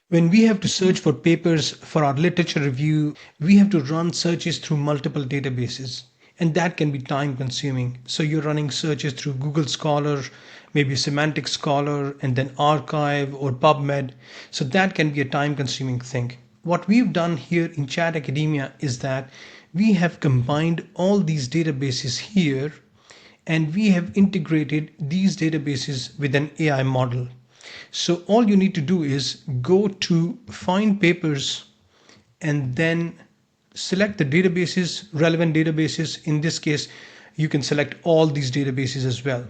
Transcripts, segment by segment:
When we have to search for papers for our literature review, we have to run searches through multiple databases, and that can be time consuming. So you're running searches through Google Scholar, maybe Semantic Scholar, and then Archive or PubMed. So that can be a time consuming thing. What we've done here in Chat Academia is that we have combined all these databases here, and we have integrated these databases with an AI model. So all you need to do is go to find papers and then select the databases, relevant databases. In this case, you can select all these databases as well.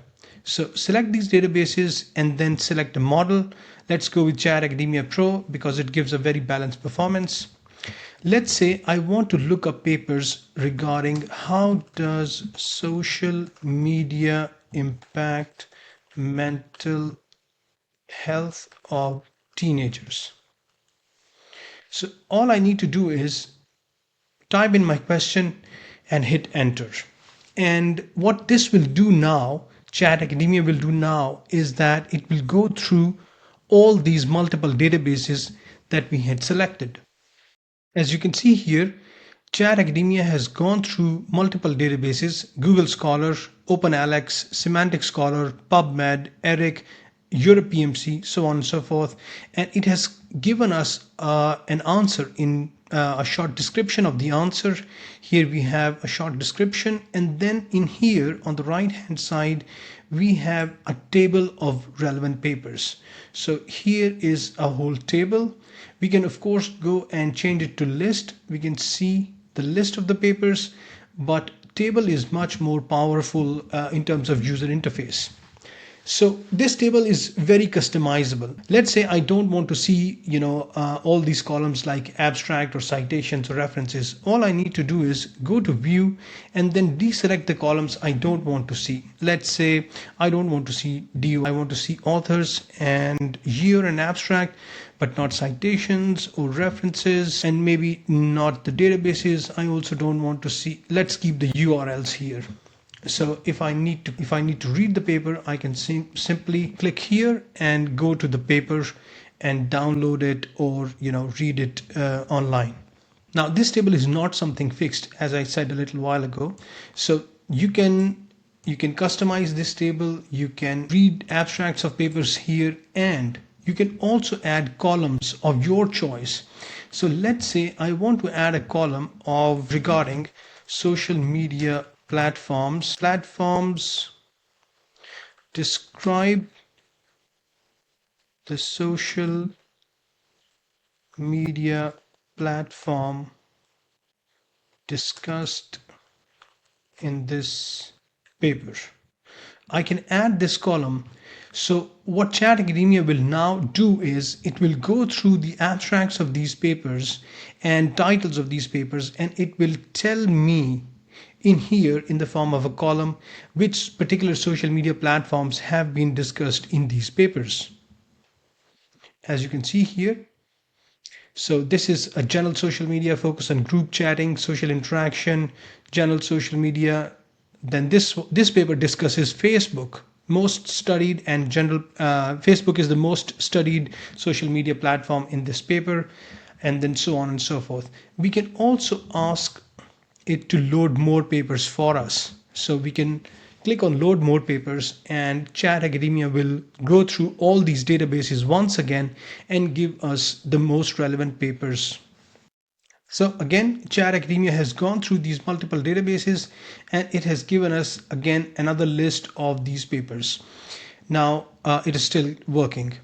So select these databases and then select a model. Let's go with Chat Academia Pro because it gives a very balanced performance. Let's say I want to look up papers regarding how does social media impact mental health of teenagers. So all I need to do is type in my question and hit enter. And what this will do now, Chat Academia will do now, is that it will go through all these multiple databases that we had selected. As you can see here, Chat Academia has gone through multiple databases: Google Scholar, OpenAlex, Semantic Scholar, PubMed, ERIC, EuroPMC, so on and so forth. And it has given us an answer in a short description of the answer. Here we have a short description, and then in here on the right hand side we have a table of relevant papers. So here is a whole table. We can of course go and change it to list. We can see the list of the papers, but table is much more powerful in terms of user interface. So this table is very customizable. Let's say I don't want to see, all these columns like abstract or citations or references. All I need to do is go to view and then deselect the columns I don't want to see. Let's say I don't want to see DO. I want to see authors and year and abstract, but not citations or references, and maybe not the databases. I also don't want to see. Let's keep the URLs here. So if I need to read the paper, I can simply click here and go to the paper and download it, or read it online. Now this table is not something fixed, as I said a little while ago. So you can customize this table. You can read abstracts of papers here, and you can also add columns of your choice. So let's say I want to add a column of regarding social media platforms describe the social media platform discussed in this paper. I can add this column. So what Chat Academia will now do is it will go through the abstracts of these papers and titles of these papers, and it will tell me in here in the form of a column which particular social media platforms have been discussed in these papers. As you can see here, so this is a general social media focus on group chatting, social interaction, general social media. Then this paper discusses Facebook, most studied and general. Facebook is the most studied social media platform in this paper, and then so on and so forth. We can also ask it to load more papers for us. So we can click on load more papers, and Chat Academia will go through all these databases once again and give us the most relevant papers. So again, Chat Academia has gone through these multiple databases, and it has given us again another list of these papers. Now it is still working.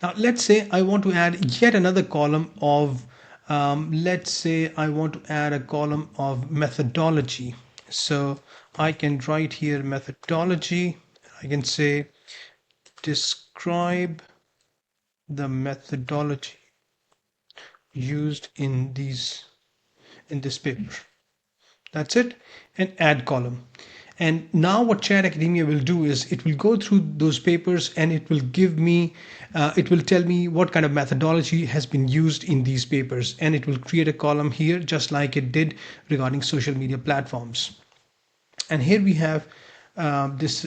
Now let's say I want to add yet another column of let's say I want to add a column of methodology. So I can write here methodology. I can say describe the methodology used in this paper. That's it, and add column. And now what Chat Academia will do is it will go through those papers, and it will give me, it will tell me what kind of methodology has been used in these papers, and it will create a column here just like it did regarding social media platforms. And here we have this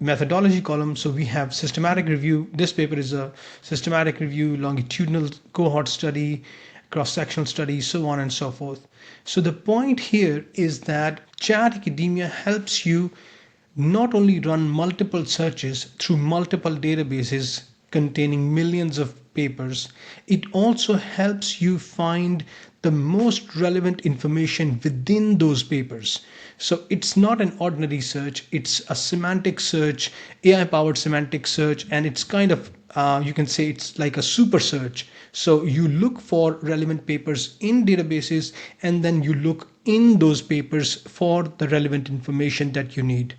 methodology column, so we have systematic review. This paper is a systematic review, longitudinal cohort study, cross-sectional study, so on and so forth. So the point here is that Chat Academia helps you not only run multiple searches through multiple databases containing millions of papers, it also helps you find the most relevant information within those papers. So it's not an ordinary search, it's a semantic search, AI powered semantic search, and it's kind of you can say it's like a super search. So you look for relevant papers in databases and then you look in those papers for the relevant information that you need.